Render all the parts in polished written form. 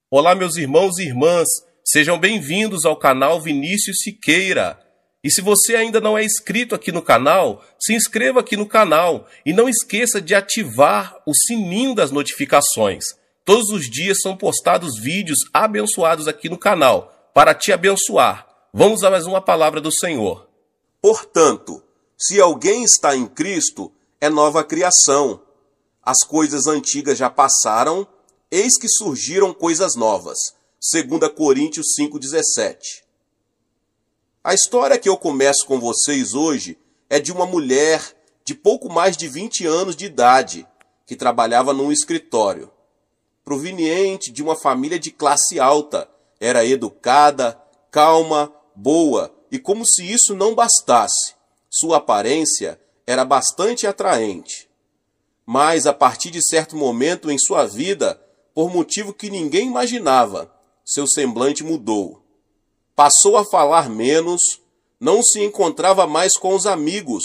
Olá, meus irmãos e irmãs, sejam bem-vindos ao canal Vinícius Siqueira. E se você ainda não é inscrito aqui no canal, se inscreva aqui no canal e não esqueça de ativar o sininho das notificações. Todos os dias são postados vídeos abençoados aqui no canal, para te abençoar. Vamos a mais uma palavra do Senhor. Portanto, se alguém está em Cristo, é nova criação. As coisas antigas já passaram, eis que surgiram coisas novas. 2 Coríntios 5,17. A história que eu começo com vocês hoje é de uma mulher de pouco mais de 20 anos de idade, que trabalhava num escritório. Proveniente de uma família de classe alta, era educada, calma, boa, e como se isso não bastasse, sua aparência era bastante atraente. Mas a partir de certo momento em sua vida, por motivo que ninguém imaginava, seu semblante mudou. Passou a falar menos, não se encontrava mais com os amigos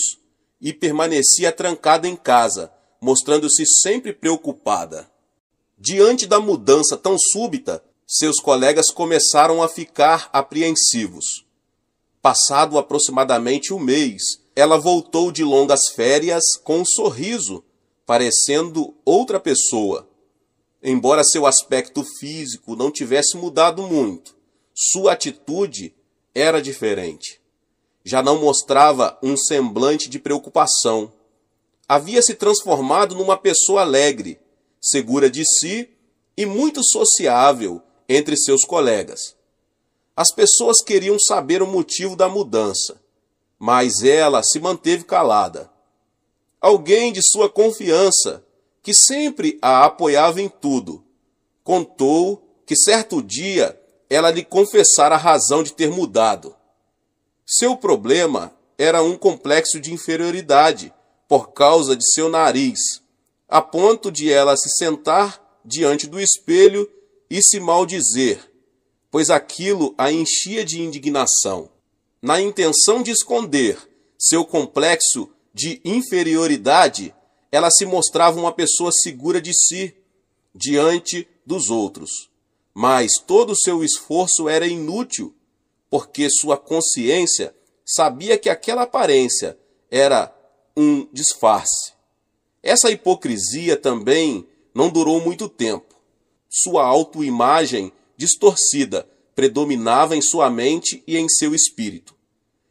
e permanecia trancada em casa, mostrando-se sempre preocupada. Diante da mudança tão súbita, seus colegas começaram a ficar apreensivos. Passado aproximadamente um mês, ela voltou de longas férias com um sorriso, parecendo outra pessoa. Embora seu aspecto físico não tivesse mudado muito, sua atitude era diferente. Já não mostrava um semblante de preocupação. Havia se transformado numa pessoa alegre, segura de si e muito sociável entre seus colegas. As pessoas queriam saber o motivo da mudança, mas ela se manteve calada. Alguém de sua confiança, que sempre a apoiava em tudo, contou que certo dia ela lhe confessara a razão de ter mudado. Seu problema era um complexo de inferioridade por causa de seu nariz, a ponto de ela se sentar diante do espelho e se maldizer, pois aquilo a enchia de indignação. Na intenção de esconder seu complexo de inferioridade, ela se mostrava uma pessoa segura de si, diante dos outros. Mas todo o seu esforço era inútil, porque sua consciência sabia que aquela aparência era um disfarce. Essa hipocrisia também não durou muito tempo. Sua autoimagem distorcida predominava em sua mente e em seu espírito.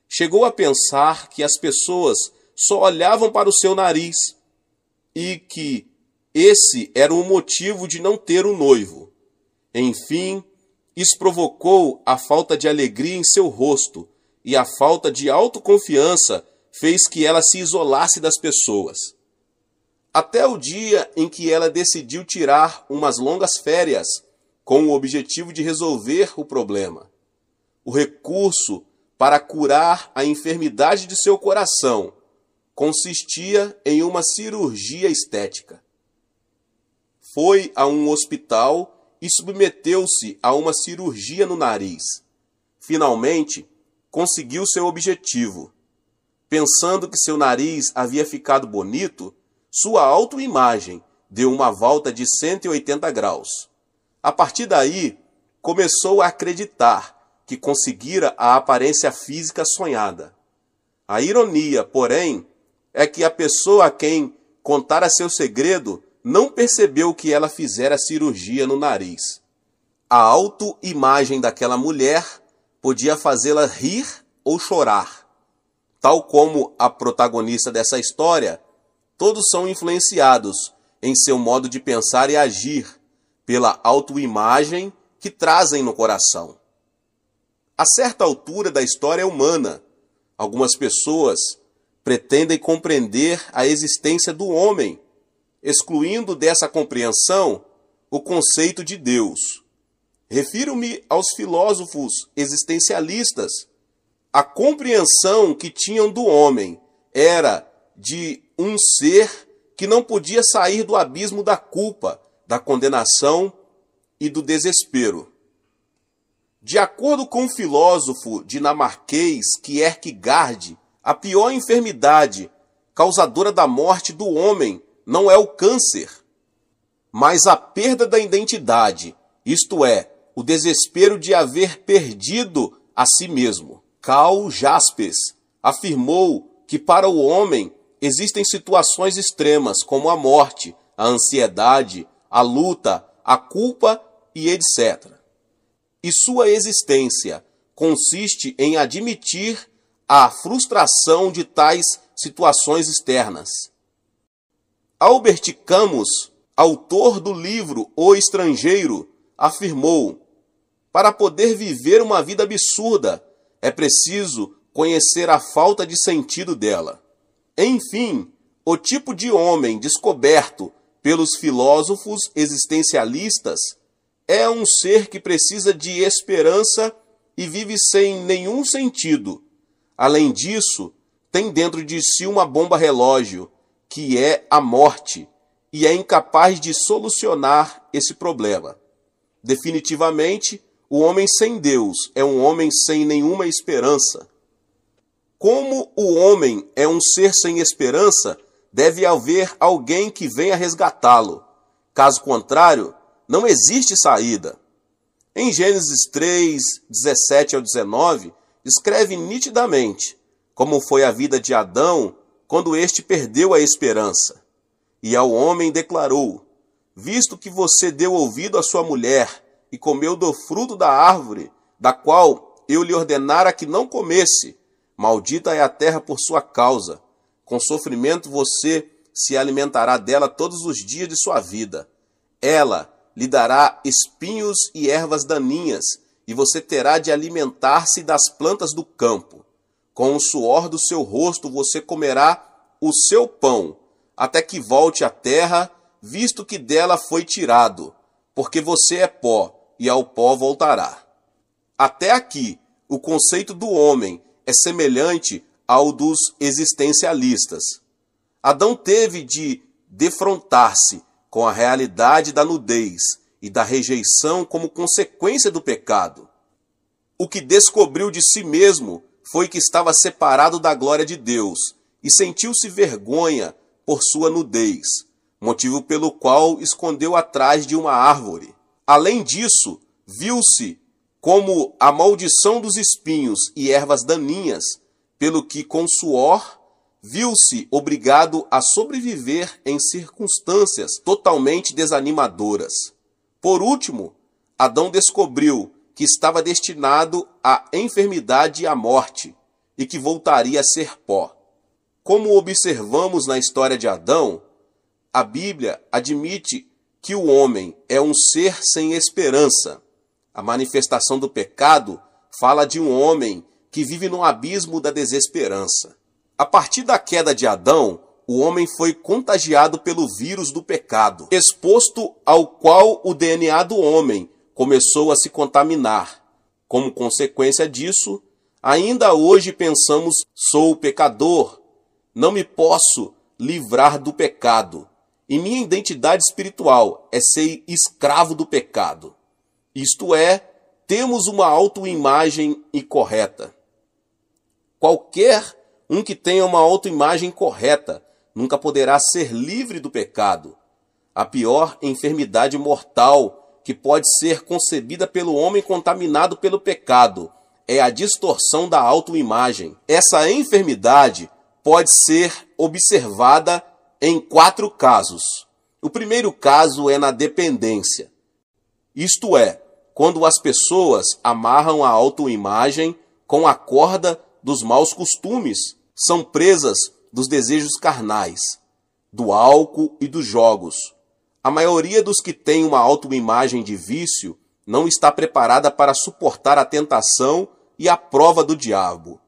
Chegou a pensar que as pessoas só olhavam para o seu nariz, e que esse era o motivo de não ter um noivo. Enfim, isso provocou a falta de alegria em seu rosto, e a falta de autoconfiança fez que ela se isolasse das pessoas. Até o dia em que ela decidiu tirar umas longas férias, com o objetivo de resolver o problema. O recurso para curar a enfermidade de seu coração consistia em uma cirurgia estética. Foi a um hospital e submeteu-se a uma cirurgia no nariz. Finalmente, conseguiu seu objetivo. Pensando que seu nariz havia ficado bonito, sua autoimagem deu uma volta de 180 graus. A partir daí, começou a acreditar que conseguira a aparência física sonhada. A ironia, porém, é que a pessoa a quem contara seu segredo não percebeu que ela fizera cirurgia no nariz. A autoimagem daquela mulher podia fazê-la rir ou chorar. Tal como a protagonista dessa história, todos são influenciados em seu modo de pensar e agir pela autoimagem que trazem no coração. A certa altura da história humana, algumas pessoas pretendem compreender a existência do homem, excluindo dessa compreensão o conceito de Deus. Refiro-me aos filósofos existencialistas. A compreensão que tinham do homem era de um ser que não podia sair do abismo da culpa, da condenação e do desespero. De acordo com o filósofo dinamarquês Kierkegaard, a pior enfermidade causadora da morte do homem não é o câncer, mas a perda da identidade isto é, o desespero de haver perdido a si mesmo. Karl Jaspers afirmou que para o homem existem situações extremas como a morte, a ansiedade, a luta, a culpa e etc. E sua existência consiste em admitir a frustração de tais situações externas. Albert Camus, autor do livro O Estrangeiro, afirmou: para poder viver uma vida absurda, é preciso conhecer a falta de sentido dela. Enfim, o tipo de homem descoberto pelos filósofos existencialistas é um ser que precisa de esperança e vive sem nenhum sentido. Além disso, tem dentro de si uma bomba relógio, que é a morte, e é incapaz de solucionar esse problema. Definitivamente, o homem sem Deus é um homem sem nenhuma esperança. Como o homem é um ser sem esperança, deve haver alguém que venha resgatá-lo. Caso contrário, não existe saída. Em Gênesis 3, 17 ao 19, descreve nitidamente como foi a vida de Adão quando este perdeu a esperança. E ao homem declarou: visto que você deu ouvido à sua mulher e comeu do fruto da árvore, da qual eu lhe ordenara que não comesse, maldita é a terra por sua causa. Com sofrimento você se alimentará dela todos os dias de sua vida. Ela lhe dará espinhos e ervas daninhas, e você terá de alimentar-se das plantas do campo. Com o suor do seu rosto você comerá o seu pão, até que volte à terra, visto que dela foi tirado, porque você é pó, e ao pó voltará. Até aqui, o conceito do homem é semelhante ao dos existencialistas. Adão teve de defrontar-se com a realidade da nudez e da rejeição como consequência do pecado. O que descobriu de si mesmo foi que estava separado da glória de Deus e sentiu-se vergonha por sua nudez, motivo pelo qual escondeu atrás de uma árvore. Além disso, viu-se como a maldição dos espinhos e ervas daninhas, pelo que com suor viu-se obrigado a sobreviver em circunstâncias totalmente desanimadoras. Por último, Adão descobriu que estava destinado à enfermidade e à morte, e que voltaria a ser pó. Como observamos na história de Adão, a Bíblia admite que o homem é um ser sem esperança. A manifestação do pecado fala de um homem que vive no abismo da desesperança. A partir da queda de Adão, o homem foi contagiado pelo vírus do pecado, exposto ao qual o DNA do homem começou a se contaminar. Como consequência disso, ainda hoje pensamos: sou pecador, não me posso livrar do pecado, e minha identidade espiritual é ser escravo do pecado. Isto é, temos uma autoimagem incorreta. Qualquer um que tenha uma autoimagem correta nunca poderá ser livre do pecado. A pior enfermidade mortal que pode ser concebida pelo homem contaminado pelo pecado é a distorção da autoimagem. Essa enfermidade pode ser observada em 4 casos. O primeiro caso é na dependência. Isto é, quando as pessoas amarram a autoimagem com a corda dos maus costumes, são presas dos desejos carnais, do álcool e dos jogos. A maioria dos que tem uma autoimagem de vício não está preparada para suportar a tentação e a prova do diabo.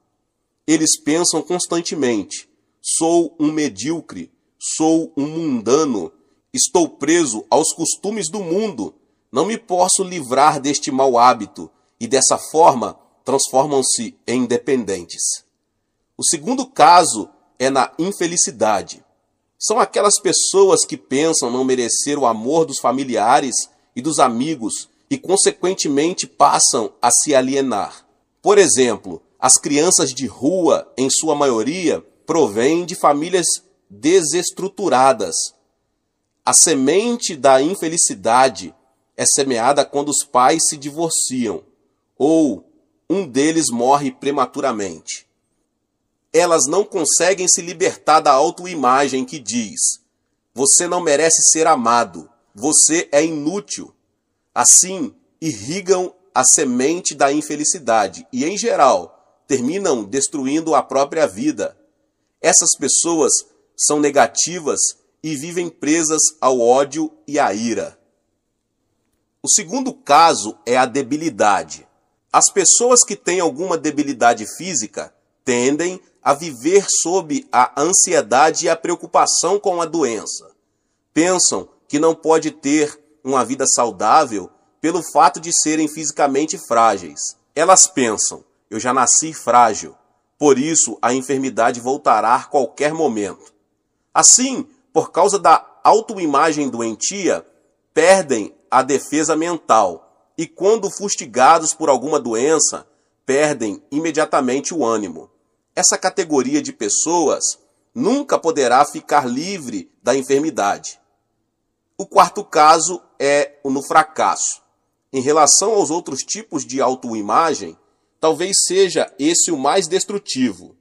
Eles pensam constantemente: sou um medíocre, sou um mundano, estou preso aos costumes do mundo, não me posso livrar deste mau hábito, e dessa forma transformam-se em dependentes. O segundo caso é na infelicidade. São aquelas pessoas que pensam não merecer o amor dos familiares e dos amigos e, consequentemente, passam a se alienar. Por exemplo, as crianças de rua, em sua maioria, provêm de famílias desestruturadas. A semente da infelicidade é semeada quando os pais se divorciam ou um deles morre prematuramente. Elas não conseguem se libertar da autoimagem que diz: você não merece ser amado, você é inútil. Assim, irrigam a semente da infelicidade e, em geral, terminam destruindo a própria vida. Essas pessoas são negativas e vivem presas ao ódio e à ira. O segundo caso é a debilidade. As pessoas que têm alguma debilidade física tendem a viver sob a ansiedade e a preocupação com a doença. Pensam que não pode ter uma vida saudável pelo fato de serem fisicamente frágeis. Elas pensam: eu já nasci frágil, por isso a enfermidade voltará a qualquer momento. Assim, por causa da autoimagem doentia, perdem a defesa mental e, quando fustigados por alguma doença, perdem imediatamente o ânimo. Essa categoria de pessoas nunca poderá ficar livre da enfermidade. O quarto caso é no fracasso. Em relação aos outros tipos de autoimagem, talvez seja esse o mais destrutivo.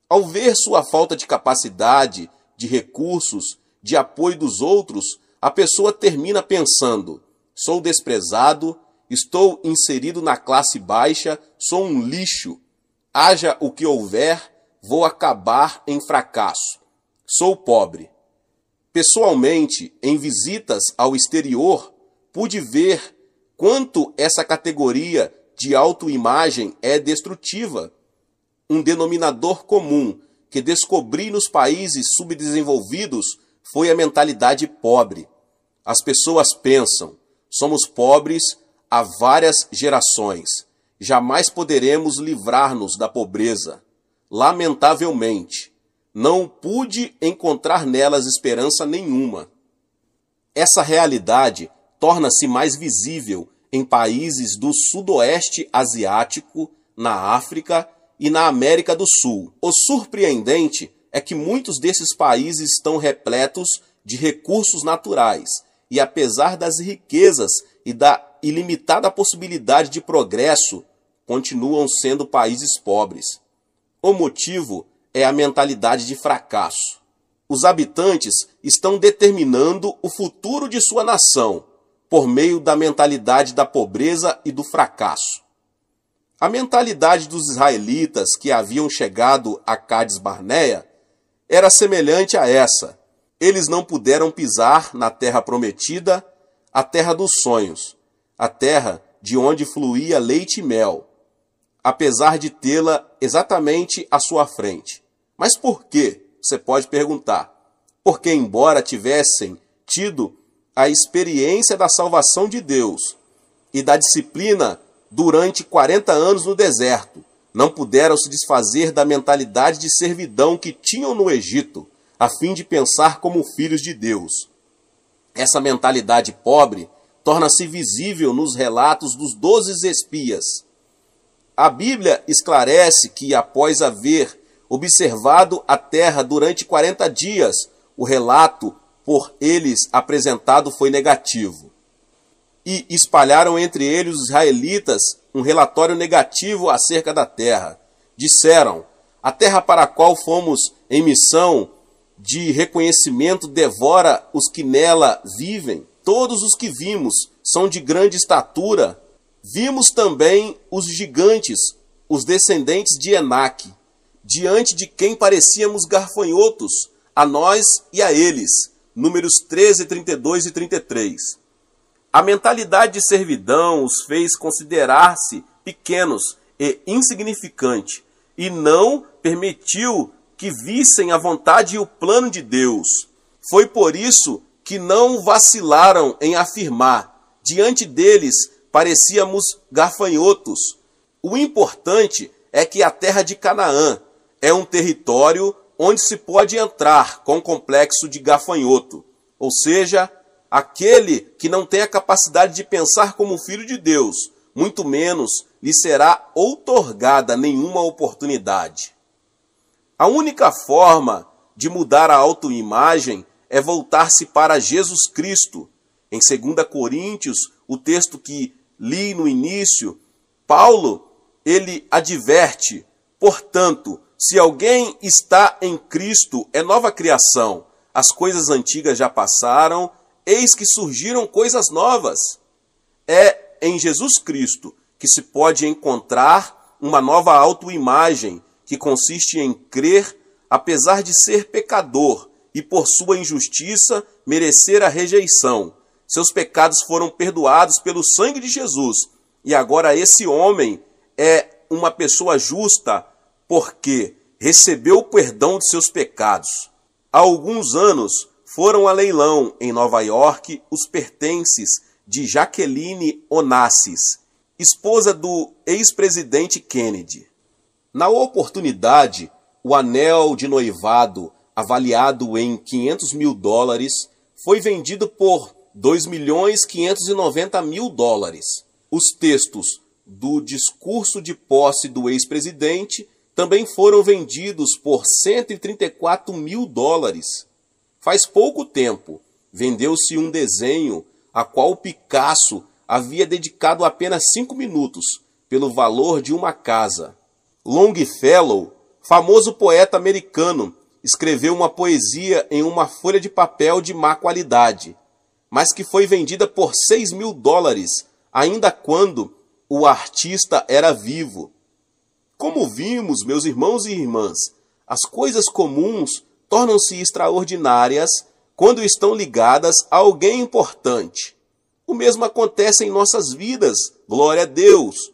Ao ver sua falta de capacidade, de recursos, de apoio dos outros, a pessoa termina pensando: sou desprezado, estou inserido na classe baixa, sou um lixo. Haja o que houver, vou acabar em fracasso. Sou pobre. Pessoalmente, em visitas ao exterior, pude ver quanto essa categoria de autoimagem é destrutiva. Um denominador comum que descobri nos países subdesenvolvidos foi a mentalidade pobre. As pessoas pensam: somos pobres há várias gerações. Jamais poderemos livrar-nos da pobreza. Lamentavelmente, não pude encontrar nelas esperança nenhuma. Essa realidade torna-se mais visível em países do sudoeste asiático, na África e na América do Sul. O surpreendente é que muitos desses países estão repletos de recursos naturais e, apesar das riquezas e da ilimitada possibilidade de progresso, continuam sendo países pobres. O motivo é a mentalidade de fracasso. Os habitantes estão determinando o futuro de sua nação por meio da mentalidade da pobreza e do fracasso. A mentalidade dos israelitas que haviam chegado a Cádiz Barneia era semelhante a essa. Eles não puderam pisar na terra prometida, a terra dos sonhos, a terra de onde fluía leite e mel, apesar de tê-la exatamente à sua frente. Mas por quê? Você pode perguntar. Porque, embora tivessem tido a experiência da salvação de Deus e da disciplina durante 40 anos no deserto, não puderam se desfazer da mentalidade de servidão que tinham no Egito, a fim de pensar como filhos de Deus. Essa mentalidade pobre torna-se visível nos relatos dos 12 espias. A Bíblia esclarece que, após haver observado a terra durante 40 dias, o relato por eles apresentado foi negativo. E espalharam entre eles os israelitas um relatório negativo acerca da terra. Disseram: a terra para a qual fomos em missão de reconhecimento devora os que nela vivem. Todos os que vimos são de grande estatura. Vimos também os gigantes, os descendentes de Enaque, diante de quem parecíamos garfanhotos, a nós e a eles. Números 13, 32 e 33. A mentalidade de servidão os fez considerar-se pequenos e insignificantes, e não permitiu que vissem a vontade e o plano de Deus. Foi por isso que não vacilaram em afirmar: diante deles parecíamos gafanhotos. O importante é que a terra de Canaã é um território onde se pode entrar com complexo de gafanhoto, ou seja, aquele que não tem a capacidade de pensar como filho de Deus, muito menos lhe será outorgada nenhuma oportunidade. A única forma de mudar a autoimagem é voltar-se para Jesus Cristo. Em 2 Coríntios, o texto que li no início, Paulo, ele adverte, portanto, se alguém está em Cristo, é nova criação. As coisas antigas já passaram, eis que surgiram coisas novas. É em Jesus Cristo que se pode encontrar uma nova autoimagem, que consiste em crer, apesar de ser pecador e por sua injustiça merecer a rejeição. Seus pecados foram perdoados pelo sangue de Jesus. E agora esse homem é uma pessoa justa porque recebeu o perdão de seus pecados. Há alguns anos foram a leilão em Nova York os pertences de Jacqueline Onassis, esposa do ex-presidente Kennedy. Na oportunidade, o anel de noivado, avaliado em $500 mil, foi vendido por $2.590.000. Os textos do discurso de posse do ex-presidente também foram vendidos por $134 mil. Faz pouco tempo, vendeu-se um desenho a qual Picasso havia dedicado apenas 5 minutos, pelo valor de uma casa. Longfellow, famoso poeta americano, escreveu uma poesia em uma folha de papel de má qualidade, mas que foi vendida por $6 mil, ainda quando o artista era vivo. Como vimos, meus irmãos e irmãs, as coisas comuns tornam-se extraordinárias quando estão ligadas a alguém importante. O mesmo acontece em nossas vidas, glória a Deus.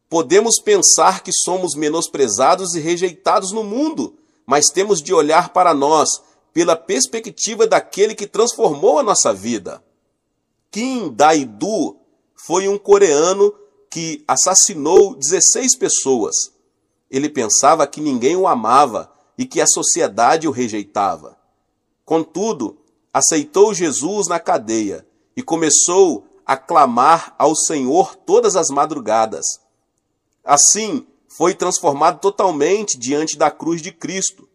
Podemos pensar que somos menosprezados e rejeitados no mundo, mas temos de olhar para nós pela perspectiva daquele que transformou a nossa vida. Kim Dae-do foi um coreano que assassinou 16 pessoas. Ele pensava que ninguém o amava e que a sociedade o rejeitava. Contudo, aceitou Jesus na cadeia e começou a clamar ao Senhor todas as madrugadas. Assim, foi transformado totalmente diante da cruz de Cristo.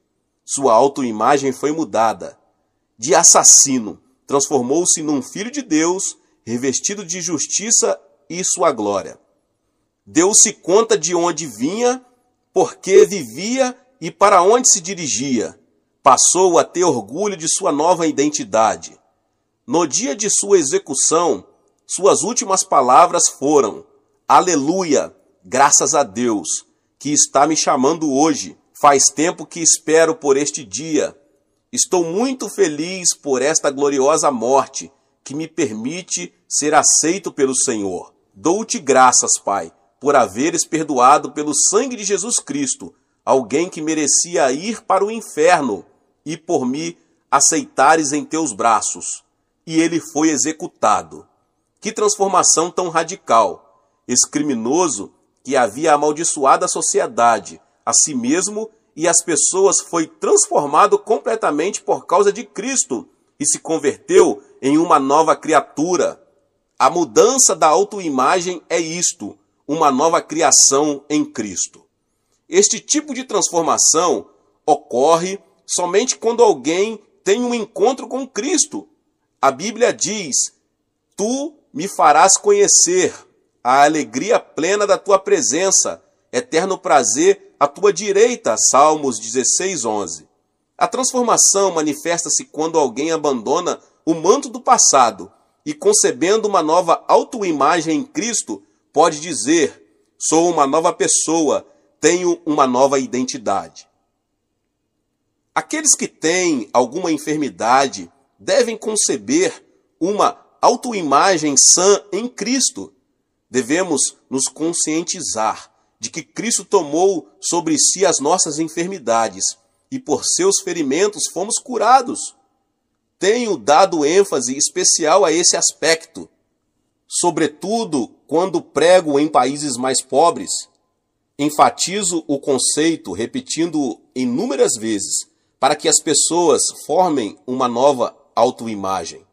Sua autoimagem foi mudada. De assassino, transformou-se num filho de Deus, revestido de justiça e sua glória. Deu-se conta de onde vinha, por que vivia e para onde se dirigia. Passou a ter orgulho de sua nova identidade. No dia de sua execução, suas últimas palavras foram: Aleluia, graças a Deus, que está me chamando hoje. Faz tempo que espero por este dia. Estou muito feliz por esta gloriosa morte, que me permite ser aceito pelo Senhor. Dou-te graças, Pai, por haveres perdoado pelo sangue de Jesus Cristo alguém que merecia ir para o inferno e por me aceitares em teus braços. E ele foi executado. Que transformação tão radical! Esse criminoso que havia amaldiçoado a sociedade, a si mesmo e as pessoas, foi transformado completamente por causa de Cristo e se converteu em uma nova criatura. A mudança da autoimagem é isto, uma nova criação em Cristo. Este tipo de transformação ocorre somente quando alguém tem um encontro com Cristo. A Bíblia diz: Tu me farás conhecer a alegria plena da tua presença, eterno prazer à tua direita. Salmos 16:11. A transformação manifesta-se quando alguém abandona o manto do passado e, concebendo uma nova autoimagem em Cristo, pode dizer: sou uma nova pessoa, tenho uma nova identidade. Aqueles que têm alguma enfermidade devem conceber uma autoimagem sã em Cristo. Devemos nos conscientizar de que Cristo tomou sobre si as nossas enfermidades e por seus ferimentos fomos curados. Tenho dado ênfase especial a esse aspecto, sobretudo quando prego em países mais pobres. Enfatizo o conceito, repetindo inúmeras vezes, para que as pessoas formem uma nova autoimagem.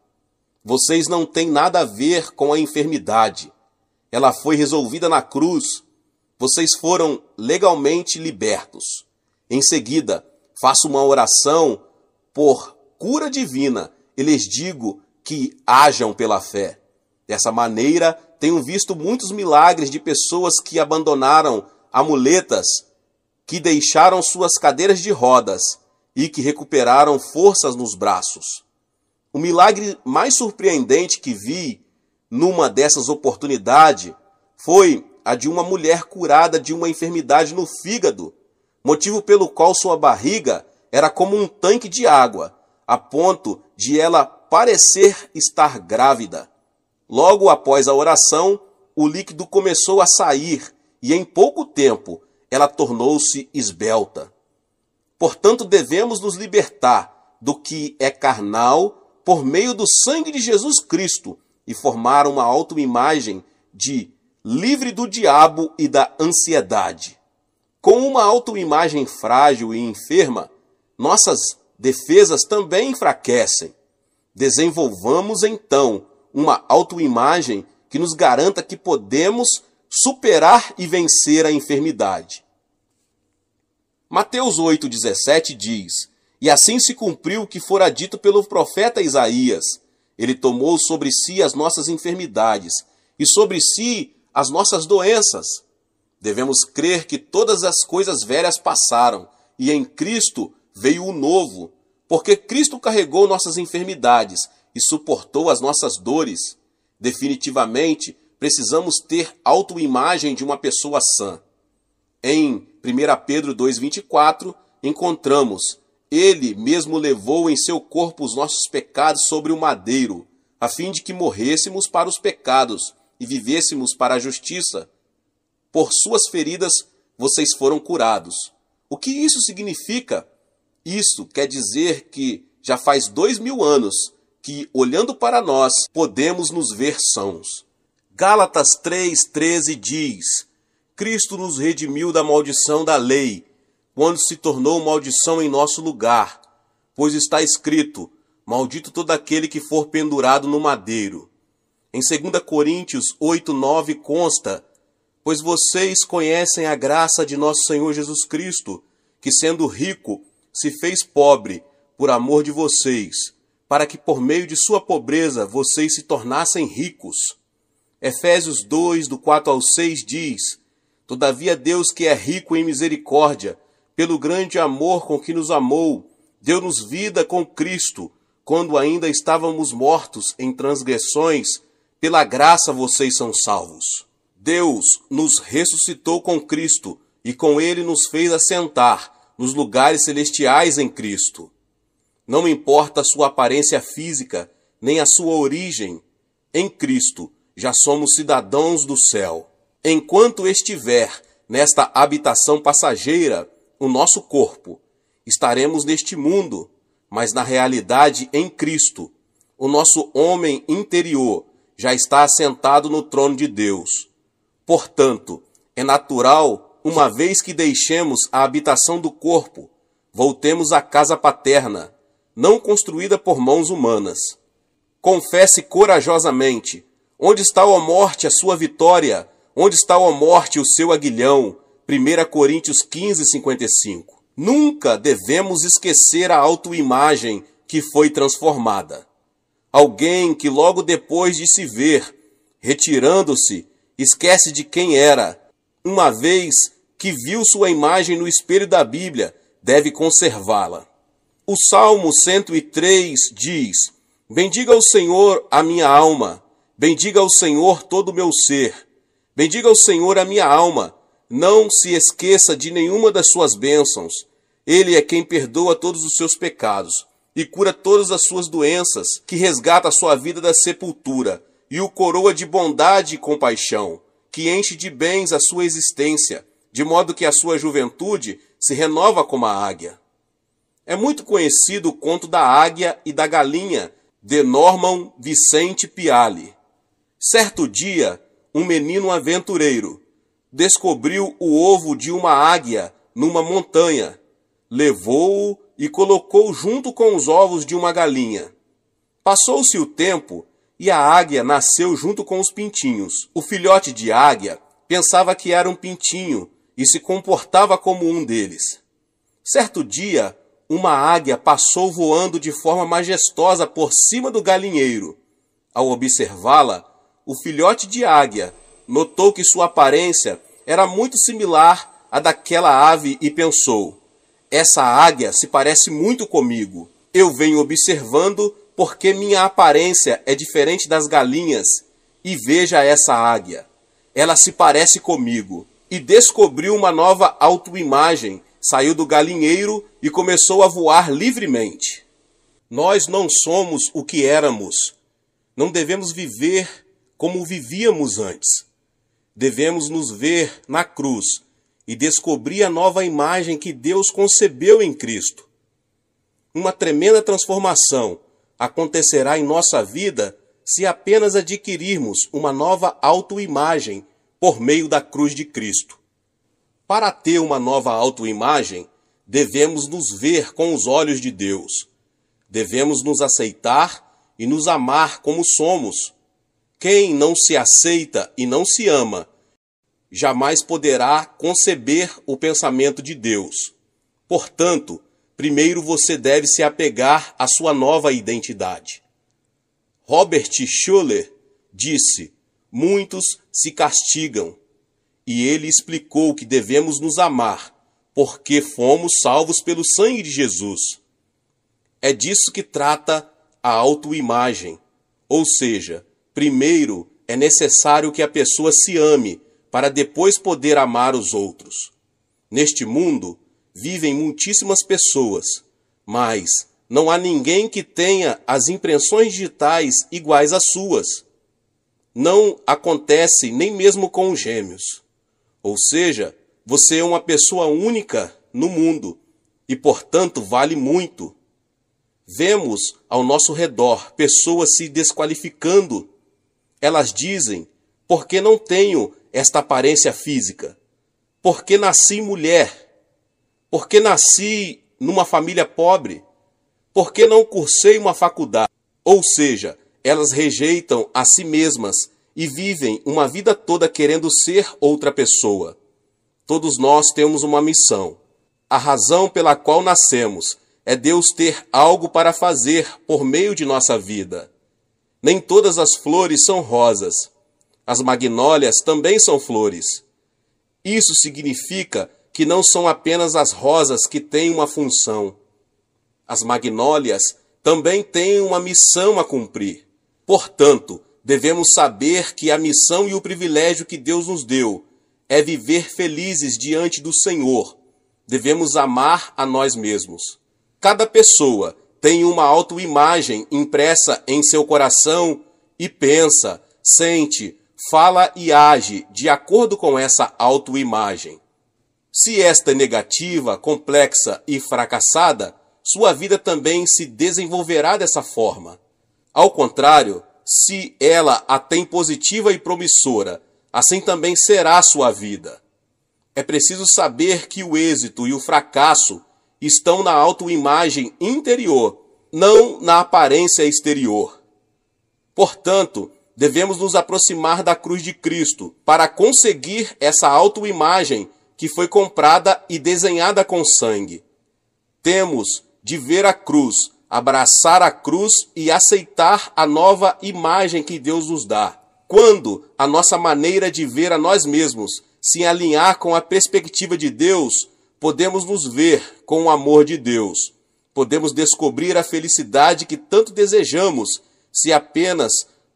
Vocês não têm nada a ver com a enfermidade. Ela foi resolvida na cruz. Vocês foram legalmente libertos. Em seguida, faço uma oração por cura divina e lhes digo que hajam pela fé. Dessa maneira, tenho visto muitos milagres de pessoas que abandonaram amuletas, que deixaram suas cadeiras de rodas e que recuperaram forças nos braços. O milagre mais surpreendente que vi numa dessas oportunidades foi a de uma mulher curada de uma enfermidade no fígado, motivo pelo qual sua barriga era como um tanque de água, a ponto de ela parecer estar grávida. Logo após a oração, o líquido começou a sair e em pouco tempo ela tornou-se esbelta. Portanto, devemos nos libertar do que é carnal por meio do sangue de Jesus Cristo e formar uma autoimagem de livre do diabo e da ansiedade. Com uma autoimagem frágil e enferma, nossas defesas também enfraquecem. Desenvolvamos então uma autoimagem que nos garanta que podemos superar e vencer a enfermidade. Mateus 8,17 diz: E assim se cumpriu o que fora dito pelo profeta Isaías. Ele tomou sobre si as nossas enfermidades e sobre si as nossas doenças. Devemos crer que todas as coisas velhas passaram e em Cristo veio o novo, porque Cristo carregou nossas enfermidades e suportou as nossas dores. Definitivamente, precisamos ter autoimagem de uma pessoa sã. Em 1 Pedro 2,24, encontramos: Ele mesmo levou em seu corpo os nossos pecados sobre o madeiro, a fim de que morrêssemos para os pecados e vivêssemos para a justiça. Por suas feridas vocês foram curados. O que isso significa? Isso quer dizer que já faz 2000 anos que, olhando para nós, podemos nos ver sãos. Gálatas 3,13 diz: Cristo nos redimiu da maldição da lei, quando se tornou maldição em nosso lugar, pois está escrito: maldito todo aquele que for pendurado no madeiro. Em 2 Coríntios 8,9 consta: pois vocês conhecem a graça de nosso Senhor Jesus Cristo, que sendo rico, se fez pobre por amor de vocês, para que por meio de sua pobreza vocês se tornassem ricos. Efésios 2, do 4 ao 6 diz: Todavia Deus, que é rico em misericórdia, pelo grande amor com que nos amou, deu-nos vida com Cristo, quando ainda estávamos mortos em transgressões, pela graça vocês são salvos. Deus nos ressuscitou com Cristo e com ele nos fez assentar nos lugares celestiais em Cristo. Não importa a sua aparência física, nem a sua origem, em Cristo já somos cidadãos do céu. Enquanto estiver nesta habitação passageira, o nosso corpo, estaremos neste mundo, mas na realidade em Cristo, o nosso homem interior já está assentado no trono de Deus. Portanto, é natural, uma vez que deixemos a habitação do corpo, voltemos à casa paterna, não construída por mãos humanas. Confesse corajosamente: onde está, ó morte, a sua vitória? Onde está, ó morte, o seu aguilhão? 1 Coríntios 15:55. Nunca devemos esquecer a autoimagem que foi transformada. Alguém que logo depois de se ver, retirando-se, esquece de quem era. Uma vez que viu sua imagem no espelho da Bíblia, deve conservá-la. O Salmo 103 diz: Bendiga ao Senhor a minha alma, bendiga ao Senhor todo o meu ser. Bendiga ao Senhor a minha alma, não se esqueça de nenhuma das suas bênçãos. Ele é quem perdoa todos os seus pecados e cura todas as suas doenças, que resgata a sua vida da sepultura e o coroa de bondade e compaixão, que enche de bens a sua existência, de modo que a sua juventude se renova como a águia. É muito conhecido o conto da águia e da galinha, de Norman Vincent Peale. Certo dia, um menino aventureiro descobriu o ovo de uma águia numa montanha, levou-o e colocou junto com os ovos de uma galinha. Passou-se o tempo e a águia nasceu junto com os pintinhos. O filhote de águia pensava que era um pintinho e se comportava como um deles. Certo dia, uma águia passou voando de forma majestosa por cima do galinheiro. Ao observá-la, o filhote de águia notou que sua aparência era muito similar à daquela ave e pensou: essa águia se parece muito comigo. Eu venho observando porque minha aparência é diferente das galinhas e veja essa águia. Ela se parece comigo. E descobriu uma nova autoimagem, saiu do galinheiro e começou a voar livremente. Nós não somos o que éramos. Não devemos viver como vivíamos antes. Devemos nos ver na cruz e descobrir a nova imagem que Deus concebeu em Cristo. Uma tremenda transformação acontecerá em nossa vida se apenas adquirirmos uma nova autoimagem por meio da cruz de Cristo. Para ter uma nova autoimagem, devemos nos ver com os olhos de Deus. Devemos nos aceitar e nos amar como somos. Quem não se aceita e não se ama, jamais poderá conceber o pensamento de Deus. Portanto, primeiro você deve se apegar à sua nova identidade. Robert Schuller disse: muitos se castigam. E ele explicou que devemos nos amar, porque fomos salvos pelo sangue de Jesus. É disso que trata a autoimagem. Ou seja, primeiro é necessário que a pessoa se ame, para depois poder amar os outros. Neste mundo, vivem muitíssimas pessoas, mas não há ninguém que tenha as impressões digitais iguais às suas. Não acontece nem mesmo com os gêmeos. Ou seja, você é uma pessoa única no mundo e, portanto, vale muito. Vemos ao nosso redor pessoas se desqualificando. Elas dizem: por que não tenho esta aparência física? Por que nasci mulher? Por que nasci numa família pobre? Por que não cursei uma faculdade? Ou seja, elas rejeitam a si mesmas e vivem uma vida toda querendo ser outra pessoa. Todos nós temos uma missão. A razão pela qual nascemos é Deus ter algo para fazer por meio de nossa vida. Nem todas as flores são rosas. As magnólias também são flores. Isso significa que não são apenas as rosas que têm uma função. As magnólias também têm uma missão a cumprir. Portanto, devemos saber que a missão e o privilégio que Deus nos deu é viver felizes diante do Senhor. Devemos amar a nós mesmos. Cada pessoa tem uma autoimagem impressa em seu coração e pensa, sente, fala e age de acordo com essa autoimagem. Se esta é negativa, complexa e fracassada, sua vida também se desenvolverá dessa forma. Ao contrário, se ela a tem positiva e promissora, assim também será a sua vida. É preciso saber que o êxito e o fracasso estão na autoimagem interior, não na aparência exterior. Portanto, devemos nos aproximar da cruz de Cristo para conseguir essa autoimagem que foi comprada e desenhada com sangue. Temos de ver a cruz, abraçar a cruz e aceitar a nova imagem que Deus nos dá. Quando a nossa maneira de ver a nós mesmos se alinhar com a perspectiva de Deus, podemos nos ver com o amor de Deus. Podemos descobrir a felicidade que tanto desejamos se apenas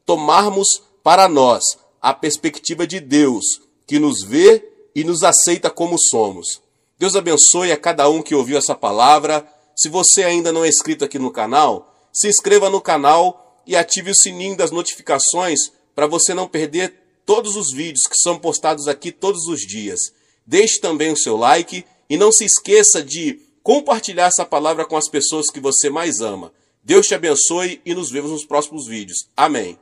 tomarmos para nós a perspectiva de Deus, que nos vê e nos aceita como somos. Deus abençoe a cada um que ouviu essa palavra. Se você ainda não é inscrito aqui no canal, se inscreva no canal e ative o sininho das notificações para você não perder todos os vídeos que são postados aqui todos os dias. Deixe também o seu like e não se esqueça de compartilhar essa palavra com as pessoas que você mais ama. Deus te abençoe e nos vemos nos próximos vídeos. Amém.